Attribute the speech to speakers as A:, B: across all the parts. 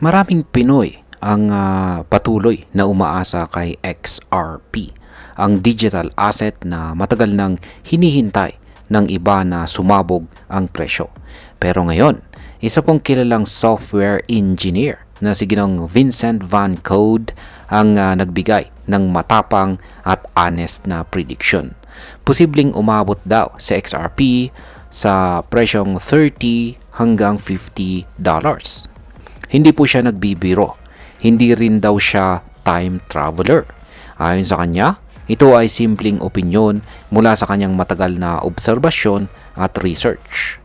A: Maraming Pinoy ang patuloy na umaasa kay XRP, ang digital asset na matagal nang hinihintay ng iba na sumabog ang presyo. Pero ngayon, isa pong kilalang software engineer na si Ginong Vincent Van Code ang nagbigay ng matapang at honest na prediction. Posibleng umabot daw sa XRP sa presyong $30 hanggang $50. Hindi po siya nagbibiro. Hindi rin daw siya time traveler. Ayon sa kanya, ito ay simpleng opinyon mula sa kanyang matagal na obserbasyon at research.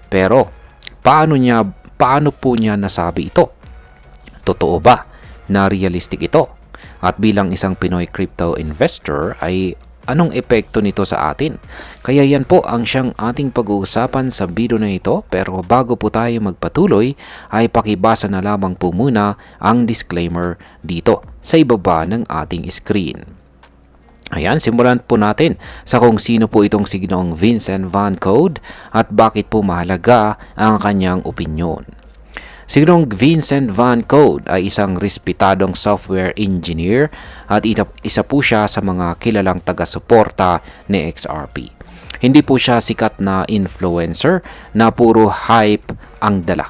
A: Pero, paano po niya nasabi ito? Totoo ba na realistic ito? At bilang isang Pinoy crypto investor ay anong epekto nito sa atin? Kaya yan po ang siyang ating pag-uusapan sa video na ito, pero bago po tayo magpatuloy ay pakibasa na lamang po muna ang disclaimer dito sa ibaba ng ating screen. Ayan, simulan po natin sa kung sino po itong si Ginoong Vincent Van Code at bakit po mahalaga ang kanyang opinyon. Si Ginoong Vincent Van Code ay isang respetadong software engineer at isa po siya sa mga kilalang taga-suporta ni XRP. Hindi po siya sikat na influencer na puro hype ang dala.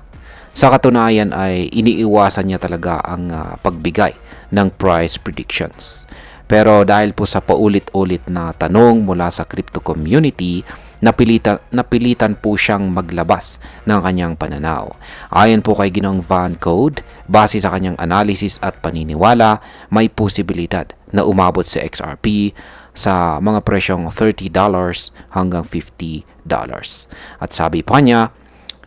A: Sa katunayan ay iniiwasan niya talaga ang pagbigay ng price predictions. Pero dahil po sa paulit-ulit na tanong mula sa crypto community, napilitan po siyang maglabas ng kanyang pananaw. Ayon po kay Ginoong Van Code, base sa kanyang analysis at paniniwala, may posibilidad na umabot sa XRP sa mga presyong $30 hanggang $50. At sabi pa niya,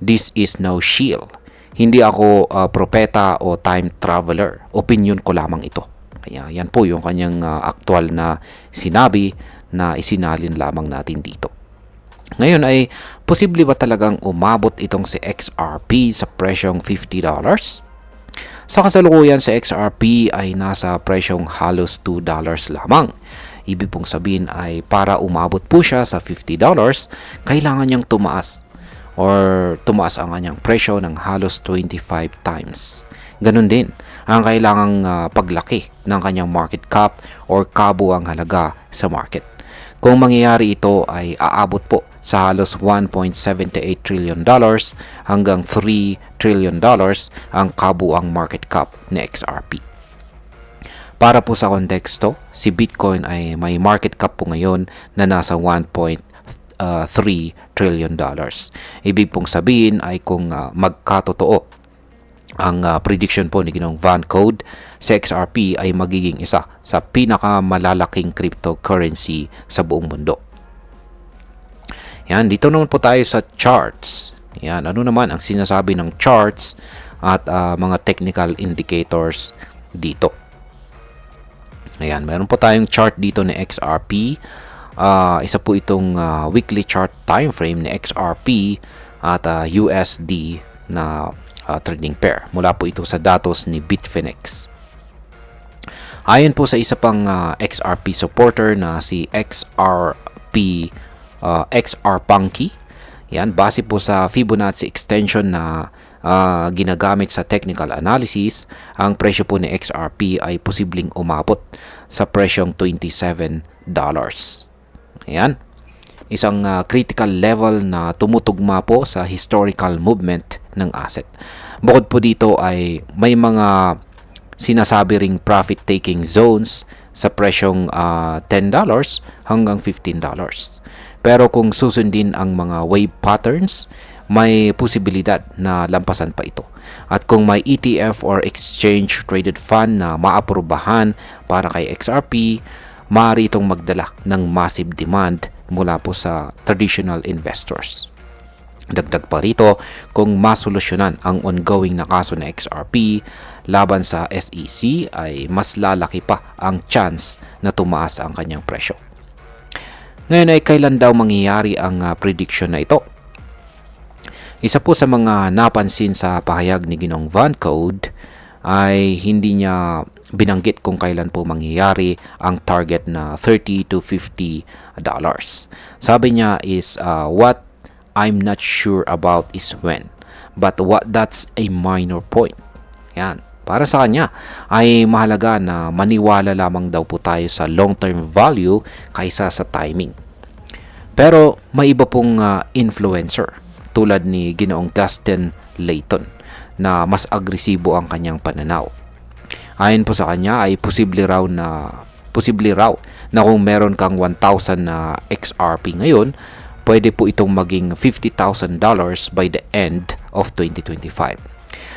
A: "This is no shield. Hindi ako propeta o time traveler. Opinion ko lamang ito." Kaya yan po yung kanyang aktual na sinabi na isinalin lamang natin dito. Ngayon ay posible ba talagang umabot itong si XRP sa presyong $50? Sa kasalukuyan sa XRP ay nasa presyong halos $2 lamang. Ibig pong sabihin ay para umabot po siya sa $50, kailangan niyang tumaas ang kanyang presyo ng halos 25 times. Ganun din ang kailangang paglaki ng kanyang market cap or kabuang halaga sa market. Kung mangyayari ito ay aabot po sa halos $1.78 trillion hanggang $3 trillion ang kabuang market cap ni XRP. Para po sa konteksto, si Bitcoin ay may market cap po ngayon na nasa $1.3 trillion. Ibig pong sabihin ay kung magkatotoo ang prediction po ni Ginoong Van Code, sa XRP ay magiging isa sa pinakamalalaking cryptocurrency sa buong mundo. Yan, dito naman po tayo sa charts. Yan, ano naman ang sinasabi ng charts at mga technical indicators dito. Ayan, meron po tayong chart dito ni XRP. Isa po itong weekly chart time frame ni XRP at USD na trading pair. Mula po ito sa datos ni Bitfinex. Ayon po sa isa pang XRP supporter na si XRPunky. Yan, base po sa Fibonacci extension na ginagamit sa technical analysis, ang presyo po ni XRP ay posibleng umabot sa presyong $27. Ayan. Isang critical level na tumutugma po sa historical movement ng asset. Bukod po dito ay may mga sinasabi ring profit-taking zones sa presyong $10 hanggang $15. Pero kung susundin ang mga wave patterns, may posibilidad na lampasan pa ito. At kung may ETF or exchange-traded fund na maaprubahan para kay XRP, maaari itong magdala ng massive demand mula po sa traditional investors. Dagdag pa rito, kung masolusyonan ang ongoing na kaso na XRP laban sa SEC ay mas lalaki pa ang chance na tumaas ang kanyang presyo. Ngayon ay kailan daw mangyayari ang prediction na ito? Isa po sa mga napansin sa pahayag ni Ginoong Van Code ay hindi niya binanggit kung kailan po mangyayari ang target na $30 to $50. Sabi niya is what I'm not sure about is when, but that's a minor point. Yan. Para sa kanya ay mahalaga na maniwala lamang daw po tayo sa long-term value kaysa sa timing. Pero may iba pong influencer tulad ni Ginoong Dustin Layton na mas agresibo ang kanyang pananaw. Ayon po sa kanya ay posible raw na kung meron kang 1,000 na XRP ngayon, pwede po itong maging $50,000 by the end of 2025.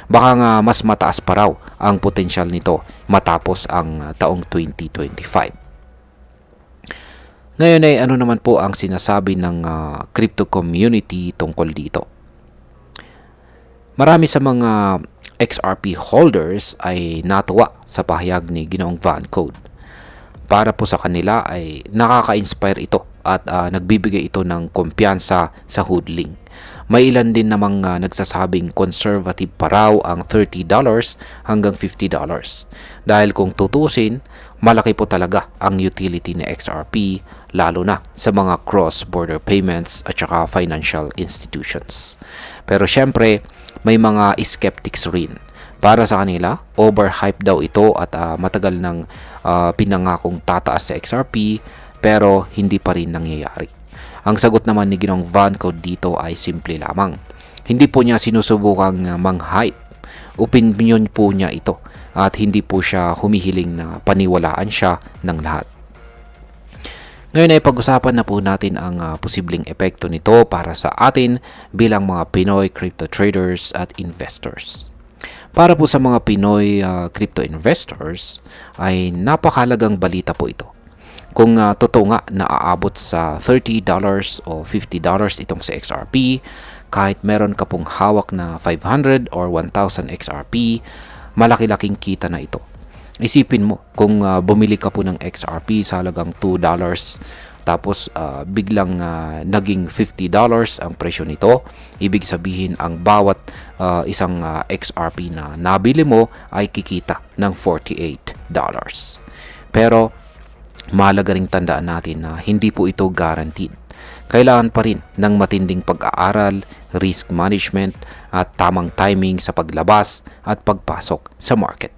A: Baka nga mas mataas pa raw ang potensyal nito matapos ang taong 2025. Ngayon ay ano naman po ang sinasabi ng crypto community tungkol dito? Marami sa mga XRP holders ay natuwa sa pahayag ni Ginoong Van Code. Para po sa kanila ay nakaka-inspire ito at nagbibigay ito ng kumpiyansa sa hodling. May ilan din namang nagsasabing conservative pa raw ang $30 hanggang $50. Dahil kung tutusin, malaki po talaga ang utility ni XRP lalo na sa mga cross-border payments at saka financial institutions. Pero syempre, may mga skeptics rin. Para sa kanila, overhype daw ito at matagal nang pinangakong tataas sa XRP pero hindi pa rin nangyayari. Ang sagot naman ni Ginoong Van Code dito ay simple lamang. Hindi po niya sinusubukang mang-hype. Opinion po niya ito at hindi po siya humihiling na paniwalaan siya ng lahat. Ngayon ay pag-usapan na po natin ang posibleng epekto nito para sa atin bilang mga Pinoy crypto traders at investors. Para po sa mga Pinoy crypto investors ay napakahalagang balita po ito. Kung totoo nga na aabot sa $30 o $50 itong sa XRP, kahit meron ka pong hawak na 500 or 1,000 XRP, malaki-laking kita na ito. Isipin mo, kung bumili ka po ng XRP sa halagang $2, tapos biglang naging $50 ang presyo nito, ibig sabihin ang bawat isang XRP na nabili mo ay kikita ng $48. Pero mahalaga ring tandaan natin na hindi po ito guaranteed. Kailangan pa rin ng matinding pag-aaral, risk management at tamang timing sa paglabas at pagpasok sa market.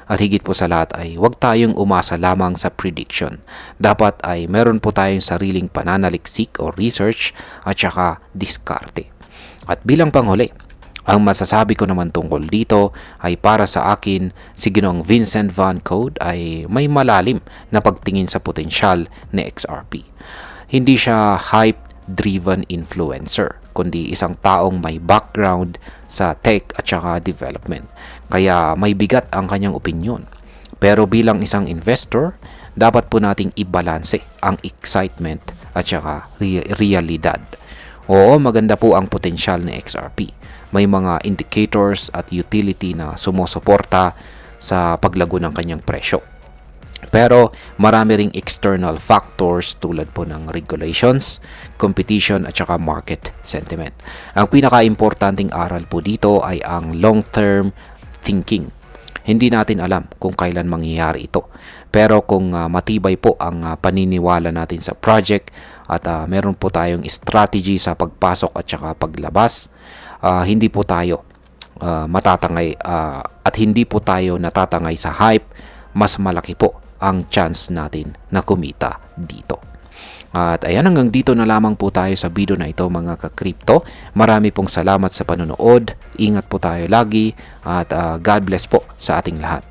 A: At higit po sa lahat ay huwag tayong umasa lamang sa prediction. Dapat ay meron po tayong sariling pananaliksik o research at saka diskarte. At bilang panghuli, ang masasabi ko naman tungkol dito ay para sa akin, si Ginoong Vincent Van Code ay may malalim na pagtingin sa potensyal ni XRP. Hindi siya hype-driven influencer, kundi isang taong may background sa tech at saka development. Kaya may bigat ang kanyang opinyon. Pero bilang isang investor, dapat po nating ibalanse ang excitement at saka realidad. Oo, maganda po ang potensyal ni XRP. May mga indicators at utility na sumusuporta sa paglago ng kanyang presyo. Pero marami ring external factors tulad po ng regulations, competition at saka market sentiment. Ang pinaka-importanting aral po dito ay ang long-term thinking. Hindi natin alam kung kailan mangyayari ito. Pero kung matibay po ang paniniwala natin sa project at meron po tayong strategy sa pagpasok at saka paglabas, hindi po tayo matatangay at hindi po tayo natatangay sa hype, mas malaki po ang chance natin na kumita dito. At ayan, hanggang dito na lamang po tayo sa video na ito mga ka-crypto. Marami pong salamat sa panonood. Ingat po tayo lagi at God bless po sa ating lahat.